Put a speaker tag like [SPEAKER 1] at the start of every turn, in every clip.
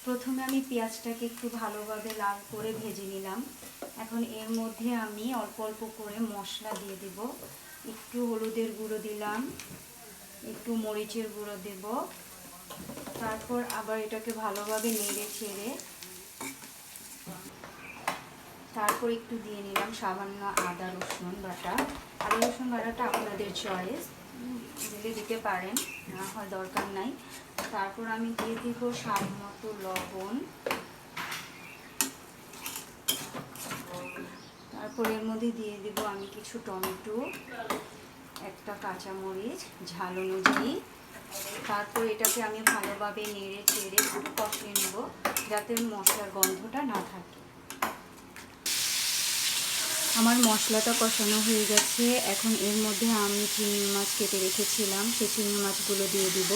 [SPEAKER 1] প্রথমে আমি পেঁয়াজটাকে একটু ভালোভাবে লাল করে ভেজে নিলাম। এখন এর মধ্যে আমি অল্প অল্প করে মশলা দিয়ে দেব। একটু হলুদের গুঁড়ো দিলাম, একটু মরিচের গুঁড়ো দেব, তারপর আবার এটাকে ভালোভাবে নেড়ে চেড়ে তারপর একটু দিয়ে নিলাম সামান্য আদা রসুন বাটা। আদা রসুন বাটাটা আপনাদের চয়েস, দিলে দিতে পারেন, না হয় দরকার নাই। তারপর আমি দিয়ে দিব স্বাদ মতো লবণ। তারপর এর মধ্যে দিয়ে দিব আমি কিছু টমেটো, একটা কাঁচামরিচ ঝাল অনুযায়ী। তারপর এটাকে আমি ভালোভাবে নেড়ে চেড়ে একটু কষিয়ে নেব, যাতে মশলার গন্ধটা না থাকে। আমার মশলাটা কষানো হয়ে গেছে। এখন এর মধ্যে আমি চিংড়ি মাছ কেটে রেখেছিলাম, সেই চিংড়ি মাছগুলো দিয়ে দিব।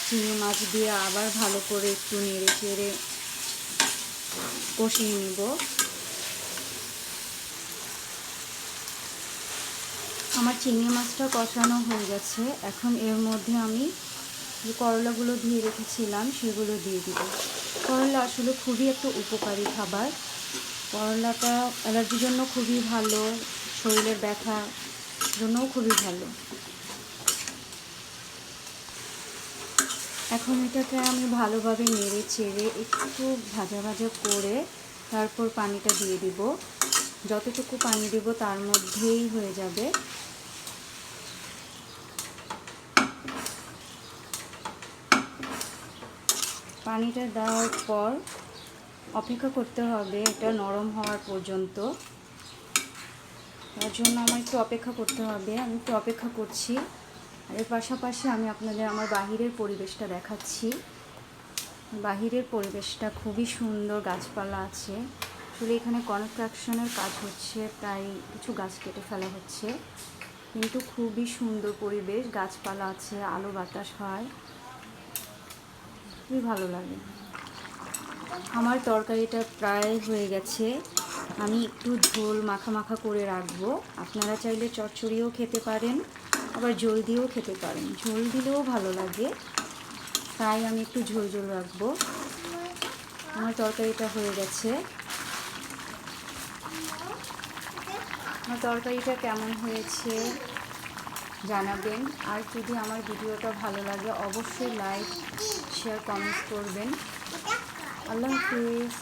[SPEAKER 1] চিংড়ি মাছ দিয়ে আবার ভালো করে একটু নেড়ে চেড়ে কষিয়ে নেব। আমার চিংড়ি মাছটা কষানো হয়ে গেছে। এখন এর মধ্যে আমি যে করলাগুলো ধুয়ে রেখেছিলাম সেগুলো দিয়ে দিব। করলা আসলে খুবই একটা উপকারী খাবার। করলাটা অ্যালার্জির জন্য খুবই ভালো, শরীরের ব্যথার জন্যও খুবই ভালো। এখন এটাকে আমি ভালোভাবে নেড়ে চেড়ে একটু ভাজা ভাজা করে তারপর পানিটা দিয়ে দিব। যতটুকু পানি দেব তার মধ্যেই হয়ে যাবে। পানিটা দেওয়ার পর অপেক্ষা করতে হবে এটা নরম হওয়ার পর্যন্ত। তার জন্য আমার একটু অপেক্ষা করতে হবে। আমি একটু অপেক্ষা করছি। আর এর পাশাপাশি আমি আপনাদের আমার বাহিরের পরিবেশটা দেখাচ্ছি। বাহিরের পরিবেশটা খুবই সুন্দর, গাছপালা আছে। আসলে এখানে কনস্ট্রাকশনের কাজ হচ্ছে, তাই কিছু গাছ কেটে ফেলা হচ্ছে, কিন্তু খুবই সুন্দর পরিবেশ, গাছপালা আছে, আলো বাতাস হয়, খুবই ভালো লাগে। আমার তরকারিটা প্রায় হয়ে গেছে। আমি একটু ঝোল মাখা মাখা করে রাখবো। আপনারা চাইলে চচ্চড়িও খেতে পারেন, আবার ঝোল দিয়েও খেতে পারেন। ঝোল দিলেও ভালো লাগে, তাই আমি একটু ঝোল ঝোল রাখবো। আমার তরকারিটা হয়ে গেছে। আমার তরকারিটা কেমন হয়েছে জানাবেন। আর যদি আমার ভিডিওটা ভালো লাগে অবশ্যই লাইক, শেয়ার, কমেন্ট করবেন। আল্লাহ হাফিজ।